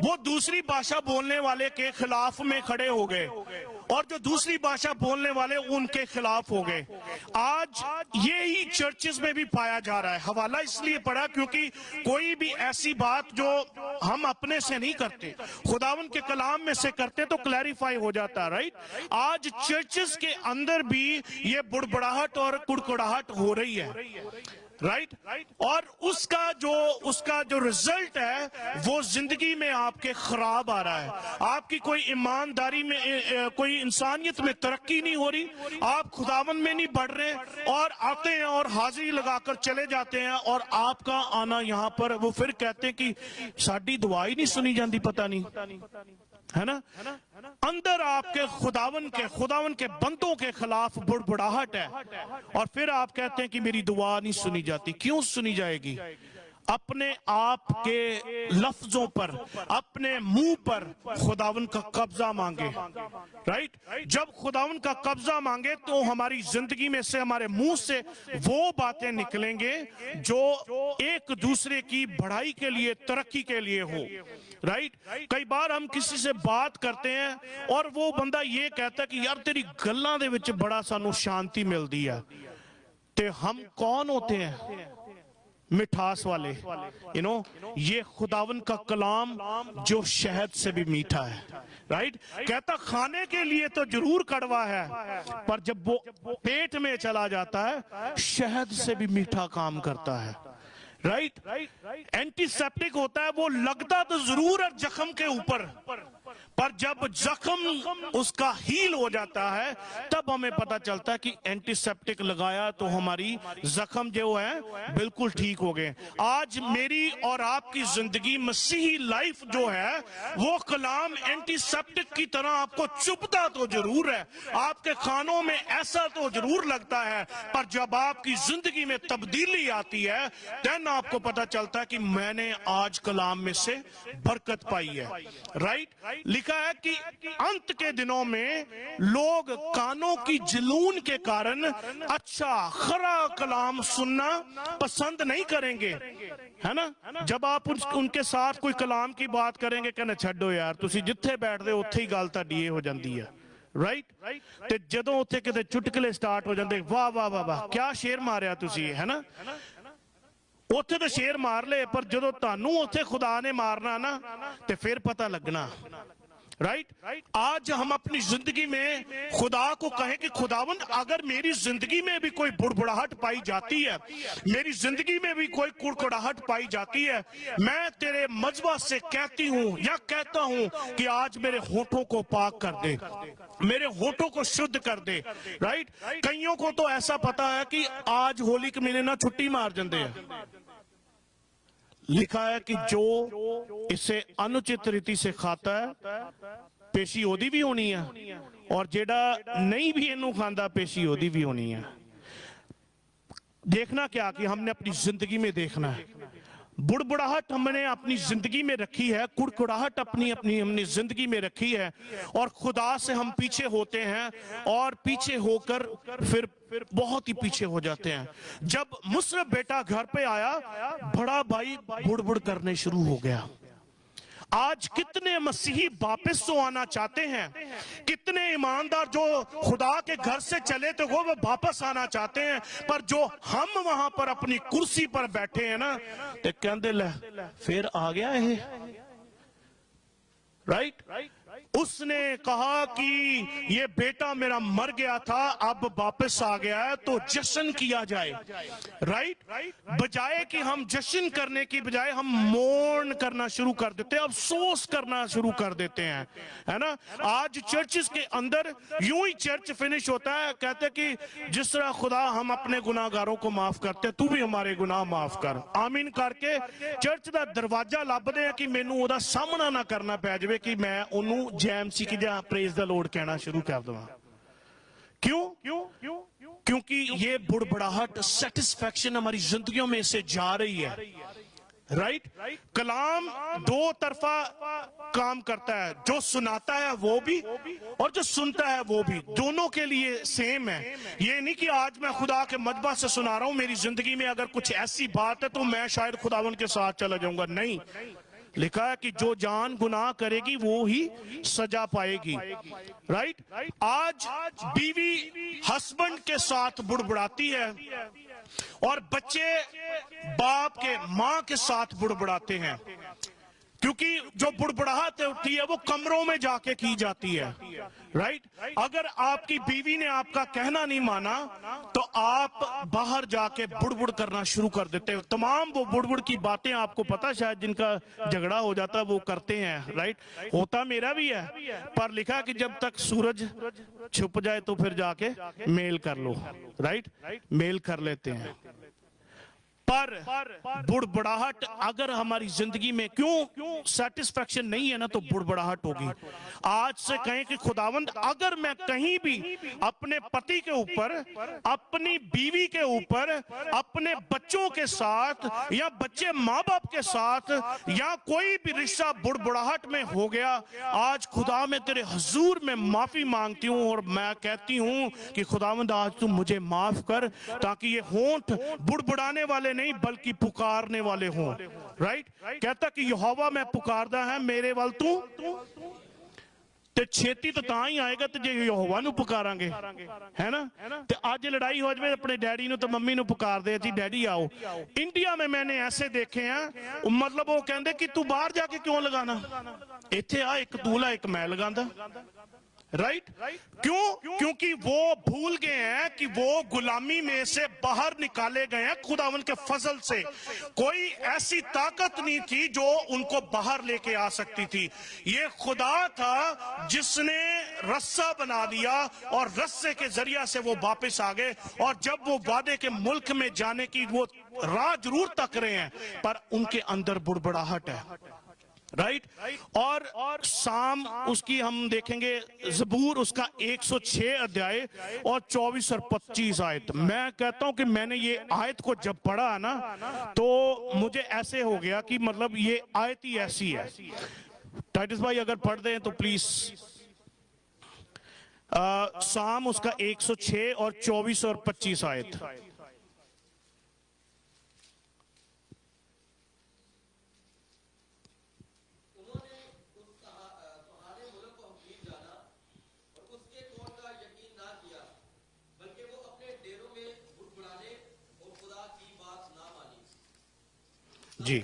وہ دوسری بھاشا بولنے والے کے خلاف میں کھڑے ہو گئے، اور جو دوسری بھاشا بولنے والے ان کے خلاف ہو گئے. آج یہی چرچز میں بھی پایا جا رہا ہے. حوالہ اس لیے پڑھا کیونکہ کوئی بھی ایسی بات جو ہم اپنے سے نہیں کرتے خداوند کے کلام میں سے کرتے تو کلیریفائی ہو جاتا. رائٹ, آج چرچز کے اندر بھی یہ بڑبڑاہٹ اور کڑکڑاہٹ ہو رہی ہے. رائٹ, اور اس کا جو رزلٹ ہے وہ زندگی میں آپ کے خراب آ رہا ہے. آپ کی کوئی ایمانداری میں کوئی انسانیت میں ترقی نہیں ہو رہی, آپ خداوند میں نہیں بڑھ رہے, اور آتے ہیں اور حاضری لگا کر چلے جاتے ہیں, اور آپ کا آنا یہاں پر وہ پھر کہتے ہیں کہ ساڈی دعا ہی نہیں سنی جاندی, پتہ نہیں ہے نا. اندر آپ کے خداوند کے بندوں کے خلاف بڑبڑاہٹ ہے, اور پھر آپ کہتے ہیں کہ میری دعا نہیں سنی جاتی. کیوں سنی جائے گی؟ اپنے آپ کے لفظوں پر, اپنے منہ پر خداوند کا قبضہ مانگے. رائٹ, جب خداوند کا قبضہ مانگے تو ہماری زندگی میں سے, ہمارے منہ سے وہ باتیں نکلیں گے جو ایک دوسرے کی بڑھائی کے لیے, ترقی کے لیے ہو. رائٹ, کئی بار ہم کسی سے بات کرتے ہیں اور وہ بندہ یہ کہتا ہے کہ یار تیری گلاں دے وچ بڑا سانو شانتی ملدی ہے. تے ہم کون ہوتے ہیں؟ مٹھاس والے. یہ خداوند کا کلام جو شہد سے بھی میٹھا ہے. رائٹ, کہتا کھانے کے لیے تو ضرور کڑوا ہے, پر جب وہ پیٹ میں چلا جاتا ہے شہد سے بھی میٹھا کام کرتا ہے. رائٹ, اینٹی سیپٹک ہوتا ہے, وہ لگتا تو ضرور ہے زخم کے اوپر, پر جب زخم اس کا ہیل ہو جاتا ہے تب ہمیں پتا چلتا ہے کہ اینٹی سیپٹک لگایا تو ہماری زخم جو ہے بالکل ٹھیک ہو گئے. آج میری اور آپ کی زندگی, مسیحی لائف جو ہے, وہ کلام اینٹی سیپٹک کی طرح آپ کو چبھتا تو ضرور ہے, آپ کے کھانوں میں ایسا تو ضرور لگتا ہے, پر جب آپ کی زندگی میں تبدیلی آتی ہے then آپ کو پتا چلتا ہے کہ میں نے آج کلام میں سے برکت پائی ہے. رائٹ, لکھا ہے کہ انت کے دنوں میں لوگ کانوں کی جلون کے کارن اچھا خرا کلام سننا پسند نہیں کریں گے. ہے نا, جب آپ ان کے ساتھ کوئی کلام کی بات کریں گے کہنا چھڈو یار, تسی جتھے بیٹھ دے اتھے ہی گل تہاڈی ہو جاندی ہے. رائٹ, تے جدوں اتھے کتے چٹکلے سٹارٹ ہو جاندے, واہ واہ واہ واہ کیا شیر ماریا تسی, ہے نا. اتھے تو شیر مار لے, پر جدو تانوں اتھے خدا نے مارنا نا تے پھر پتہ لگنا. رائٹ, آج ہم اپنی زندگی میں خدا کو کہیں کہ خداوند اگر میری زندگی میں بھی کوئی بڑبڑاہٹ پائی جاتی ہے, میری زندگی میں بھی کوئی کڑکڑاہٹ پائی جاتی ہے, میں تیرے مجبہ سے کہتی ہوں یا کہتا ہوں کہ آج میرے ہونٹوں کو پاک کر دے, میرے ہونٹوں کو شدھ کر دے. رائٹ, کئیوں کو تو ایسا پتا ہے کہ آج ہولی کے مہینے نہ چھٹی مار جندے ہیں. لکھا ہے کہ جو اسے انوچت ریتی سے کھاتا ہے پیشی ہودی بھی ہونی ہے, اور جیڑا نہیں بھی انو کھاندا پیشی ہودی بھی ہونی ہے. دیکھنا کیا کہ ہم نے اپنی زندگی میں دیکھنا ہے. بڑبڑاہٹ ہم نے اپنی زندگی میں رکھی ہے, کڑکڑاہٹ اپنی ہم نے زندگی میں رکھی ہے, اور خدا سے ہم پیچھے ہوتے ہیں, اور پیچھے ہو کر پھر بہت ہی پیچھے ہو جاتے ہیں. جب مصرف بیٹا گھر پہ آیا, بڑا بھائی بڑبڑ کرنے شروع ہو گیا. آج کتنے مسیحی واپس تو آنا چاہتے ہیں, کتنے ایماندار جو خدا کے گھر سے چلے تو وہ واپس آنا چاہتے ہیں, پر جو ہم وہاں پر اپنی کرسی پر بیٹھے ہیں نا تے کہندے لے پھر آ گیا ہے. رائٹ, اس نے کہا کہ یہ بیٹا میرا مر گیا تھا اب واپس آ گیا ہے تو جشن کیا جائے. رائٹ, بجائے کہ ہم جشن کرنے کی بجائے ہم مورن کرنا شروع کر دیتے ہیں, افسوس کرنا شروع کر دیتے ہیں. ہے نا, آج چرچز کے اندر یوں ہی چرچ فنش ہوتا ہے, کہتے ہیں کہ جس طرح خدا ہم اپنے گناہگاروں کو معاف کرتے ہیں تو بھی ہمارے گناہ معاف کر, آمین کر کے چرچ دا دروازہ لب دے کہ مینوں او دا سامنا نہ کرنا پے جائے کہ میں انہوں جیمسی کی جہاں پریز دا لورڈ کہنا شروع کر دوں. کیوں؟ کیونکہ یہ بڑبڑاہٹ سیٹسفیکشن ہماری زندگیوں میں سے جا رہی ہے. رائٹ, کلام دو طرفہ کام کرتا ہے, جو سناتا ہے وہ بھی اور جو سنتا ہے وہ بھی, دونوں کے لیے سیم ہے. یہ نہیں کہ آج میں خدا کے مجبہ سے سنا رہا ہوں, میری زندگی میں اگر کچھ ایسی بات ہے تو میں شاید خداوند کے ساتھ چلا جاؤں گا. نہیں, लिखा है कि जो जान गुनाह करेगी वो ही सजा पाएगी, राइट। आज बीवी हस्बैंड के साथ बुड़बुड़ाती है और बच्चे बाप के मां के साथ बुड़बुड़ाते हैं, क्योंकि जो बुड़बुड़ाहट होती है वो कमरों में जाके की जाती है, राइट। अगर आपकी बीवी ने आपका कहना नहीं माना तो आप बाहर जाके बुड़बुड़ करना शुरू कर देते हो। तमाम वो बुड़बुड़ की बातें आपको पता, शायद जिनका झगड़ा हो जाता है वो करते हैं, राइट। होता मेरा भी है, पर लिखा कि जब तक सूरज छुप जाए तो फिर जाके मेल कर लो, राइट, मेल कर लेते हैं। पर बुड़बुड़ाहट अगर हमारी जिंदगी में क्यों सेटिस्फैक्शन नहीं है ना, तो बुड़बुड़ाहट होगी। आज से कहें कि खुदावंद अगर मैं कहीं भी अपने पति के ऊपर, अपनी बीवी के ऊपर, अपने बच्चों के साथ या बच्चे माँ बाप के साथ या कोई भी रिश्ता बुड़बुड़ाहट में हो गया, आज खुदा मैं तेरे हुजूर में माफी मांगती हूँ और मैं कहती हूँ कि खुदावंद आज तू मुझे माफ कर, ताकि ये होंठ बुड़बुड़ाने वाले नहीं बल्कि पुकारने वाले हों, राइट। कहता कि यहोवा मैं पुकारदा है मेरे वाल तू ते छेती तो तां ही आएगा ते जे यहोवा नू पुकारांगे, है ना। ते आज लड़ाई हो जाए अपने डैडी नू तो मम्मी नू पुकारदे जी डैडी आओ। इंडिया में मैंने ऐसे देखे हैं, मतलब वो कहंदे कि तू बाहर जाके क्यों लगाना, इत्थे आ एक दूल्हा एक मैं लगांदा, राइट। क्यों? क्योंकि वो भूल गए हैं कि वो गुलामी में से बाहर निकाले गए हैं खुदावंद के फजल से। कोई ऐसी ताकत नहीं थी जो उनको बाहर लेके आ सकती थी। ये खुदा था जिसने रस्सा बना दिया और रस्से के जरिया से वो वापस आ गए। और जब वो वादे के मुल्क में जाने की वो राह जरूर तक रहे हैं, पर उनके अंदर बुड़बुड़ाहट है, राइट। और साम उसकी हम देखेंगे, ज़बूर उसका 106 अध्याय और 24 और 25 आयत। मैं कहता हूं कि मैंने ये आयत को जब पढ़ा ना तो मुझे ऐसे हो गया कि मतलब ये आयत ही ऐसी है। टाइटस भाई अगर पढ़ दें तो प्लीज। साम उसका 106 और 24 और 25 आयत। जी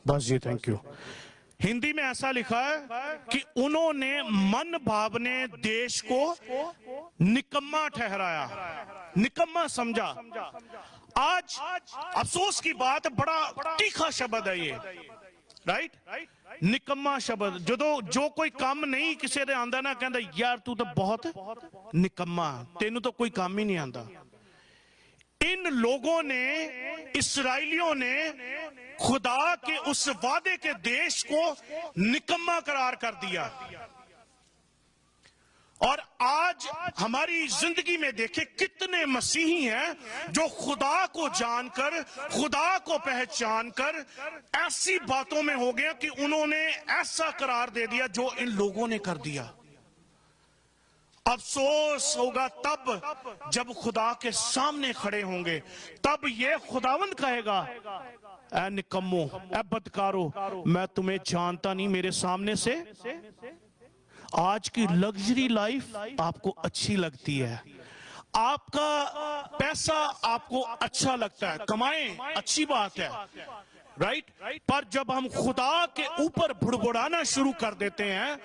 बस जी, थैंक यू। हिंदी में ऐसा लिखा है कि उन्होंने मन भावने देश को निकम्मा ठहराया, निकम्मा समझा। आज अफसोस की बात, बड़ा तीखा शब्द है ये, राइट। निकम्मा शब्द जो कोई काम नहीं किसी दे आंदा ना, कहंदा यार तू तो बहुत निकम्मा, तेनू तो कोई काम ही नहीं आंदा। इन लोगों ने, इस्राएलियों ने खुदा के उस वादे के देश को निकम्मा करार कर दिया। और आज हमारी जिंदगी में देखे कितने मसीही हैं जो खुदा को जानकर, खुदा को पहचान कर ऐसी बातों में हो गया कि उन्होंने ऐसा करार दे दिया जो इन लोगों ने कर दिया। अफसोस होगा तब जब खुदा के सामने खड़े होंगे, तब ये खुदावंद कहेगा ऐ निकम्मो, ऐ बदकारो, मैं तुम्हें जानता नहीं, मेरे सामने से। आज की लग्जरी लाइफ आपको अच्छी लगती है, आपका पैसा आपको अच्छा लगता है, कमाएं, अच्छी बात है, राइट। पर जब हम खुदा के ऊपर बुड़बुड़ाना शुरू कर देते हैं,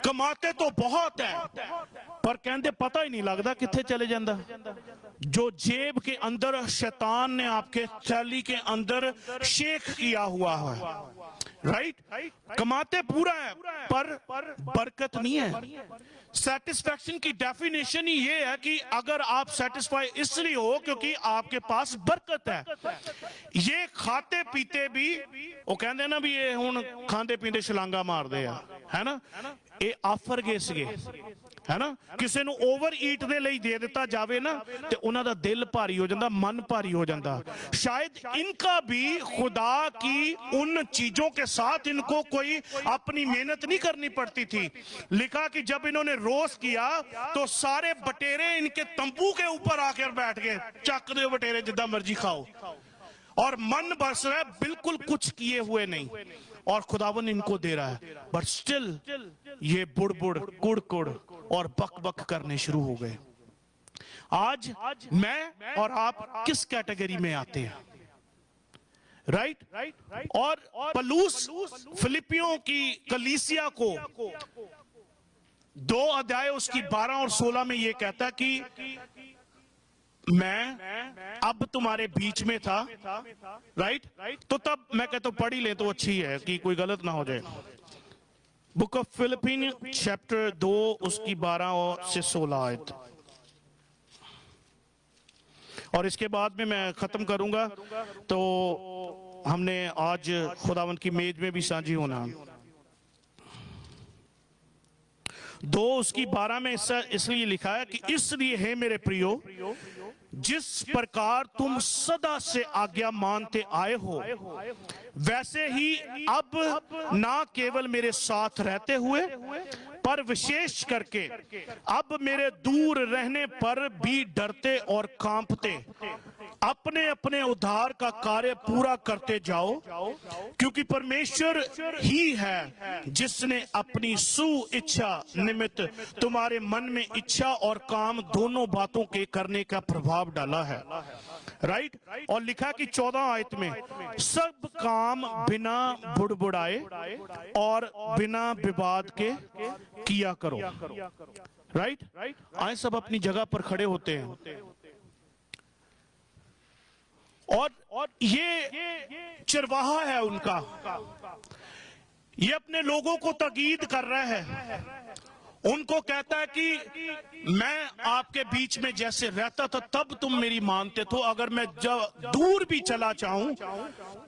कमाते तो बहुत है पर कहते पता ही नहीं लगता किथे चले जाता। जो जेब के अंदर शैतान ने आपके थैली के अंदर शेख किया हुआ है, राइट। कमाते पूरा है पर बरकत नहीं है। सेटिस्फैक्शन की डेफिनेशन ही ये है कि अगर आप सेटिस्फाई इसलिए हो क्योंकि आपके पास बरकत है। ये खाते पीते भी वो कहते ना भी ये हुण खाते पीते छलांगा मारते हैं, है ना, ये आफर गए सीगे, ਹੈ ਨਾ, ਕਿਸੇ ਨੂੰ ਓਵਰ ਈਟ ਦੇ ਲਈ ਦੇ ਦਿੱਤਾ ਜਾਵੇ ਨਾ ਤੇ ਉਹਨਾਂ ਦਾ ਦਿਲ ਭਾਰੀ ਹੋ ਜਾਂਦਾ, मन भारी हो जाता। शायद इनका भी खुदा की उन चीजों के साथ इनको कोई अपनी मेहनत नहीं करनी पड़ती थी। लिखा कि जब इन्होंने रोज किया तो सारे बटेरे इनके तंबू के ऊपर आकर बैठ गए, चक दो बटेरे जिदा मर्जी खाओ, और मन बरस रहा है, बिल्कुल कुछ किए हुए नहीं, और खुदावन इनको दे रहा है, बट स्टिल ये बुड़बुड़ कुड़ और बक बक करने शुरू हो गए। आज मैं और आप किस कैटेगरी में आते हैं? राइट? और पलूस फिलिपियों की कलीसिया को 2 अध्याय उसकी 12 और 16 में ये कहता है कि मैं अब तुम्हारे बीच में था। राइट? तो तब मैं कहता हूं पढ़ ही ले तो अच्छी है कि कोई गलत ना हो जाए। बुक ऑफ फिलिपिन चैप्टर 2 उसकी 12 से 16 आयत, और इसके बाद में मैं खत्म करूंगा। तो हमने आज खुदावंद की मेज में भी साझी होना। 2 उसकी 12 में इसलिए लिखा है कि इसलिए है मेरे प्रियो, जिस प्रकार तुम सदा से आज्ञा मानते आए हो, वैसे ही अब ना केवल मेरे साथ रहते हुए पर विशेष करके अब मेरे दूर रहने पर भी डरते और कांपते अपने अपने उद्धार का कार्य पूरा करते जाओ, क्योंकि परमेश्वर ही है जिसने अपनी सु इच्छा निमित्त तुम्हारे मन में इच्छा और काम दोनों बातों के करने का प्रभाव डाला है। राइट? और लिखा कि 14 आयत में सब काम बिना बुड़बुड़ाए और बिना विवाद के किया करो। राइट? आए सब अपनी जगह पर खड़े होते हैं, और ये चरवाहा है उनका, ये अपने लोगों को ताकीद कर रहा है, उनको कहता है कि मैं आपके बीच में जैसे रहता था तब तुम मेरी मानते थे, अगर मैं जब दूर भी चला जाऊं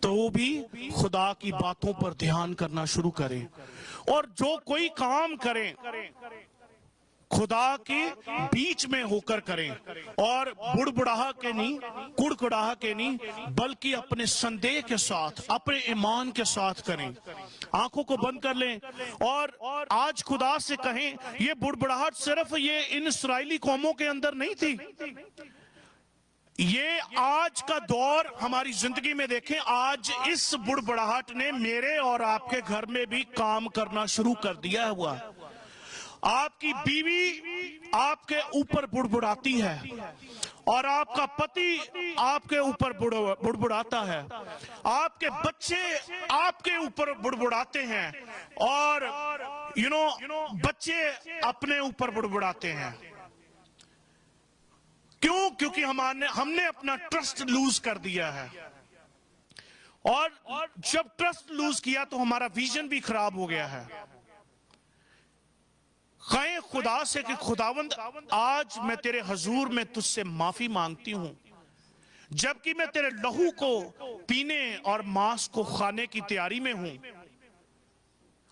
तो भी खुदा की बातों पर ध्यान करना शुरू करें, और जो कोई काम करें खुदा के बीच में होकर करें, और बुड़बुड़ाह के नहीं, कुड़कुड़ाह के नहीं, बल्कि अपने संदेह के साथ, अपने ईमान के साथ करें। आंखों को बंद कर लें और आज खुदा से कहें, ये बुड़बुड़ाहट सिर्फ ये इन इस्राएली कौमों के अंदर नहीं थी, ये आज का दौर हमारी जिंदगी में देखें, आज इस बुड़बुड़ाहट ने मेरे और आपके घर में भी काम करना शुरू कर दिया हुआ। आपकी बीवी आपके ऊपर बुड़बुड़ाती है, और आपका पति आपके ऊपर बुड़बुड़ाता है, आपके बच्चे आपके ऊपर बुड़बुड़ाते हैं, और बच्चे अपने ऊपर बुड़बुड़ाते हैं। क्यों? क्योंकि हमने अपना ट्रस्ट लूज कर दिया है, और जब ट्रस्ट लूज किया तो हमारा विजन भी खराब हो गया है। कहें खुदा से कि खुदावंद आज मैं तेरे हजूर में तुझसे माफी मांगती हूं, जबकि मैं तेरे लहू को पीने और मांस को खाने की तैयारी में हूं।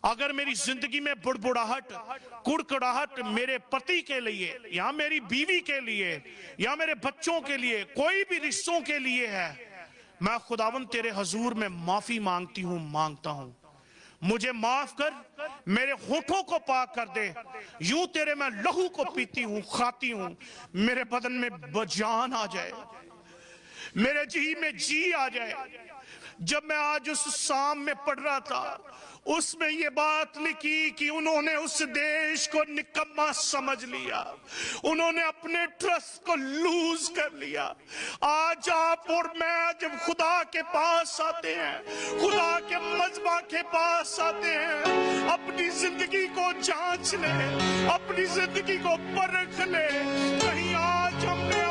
अगर मेरी जिंदगी में बुड़बुड़ाहट, कुड़कुड़ाहट मेरे पति के लिए या मेरी बीवी के लिए या मेरे बच्चों के लिए, कोई भी रिश्तों के लिए है, मैं खुदावंद तेरे हजूर में माफी मांगती हूं, मांगता हूं। मुझे माफ कर, मेरे होठों को पाक कर दे, यूं तेरे मैं लहू को पीती हूं, खाती हूं, मेरे बदन में जान आ जाए, मेरे जी में जी आ जाए। जब मैं आज उस साम में पढ़ रहा था, उसमें ये बात लिखी कि उन्होंने उस देश को निकम्मा समझ लिया, उन्होंने अपने ट्रस्ट को लूज कर लिया। आज आप और मैं जब खुदा के पास आते हैं, खुदा के मजमा के पास आते हैं, अपनी जिंदगी को जांच ले, अपनी जिंदगी को परख ले, कहीं आज हमने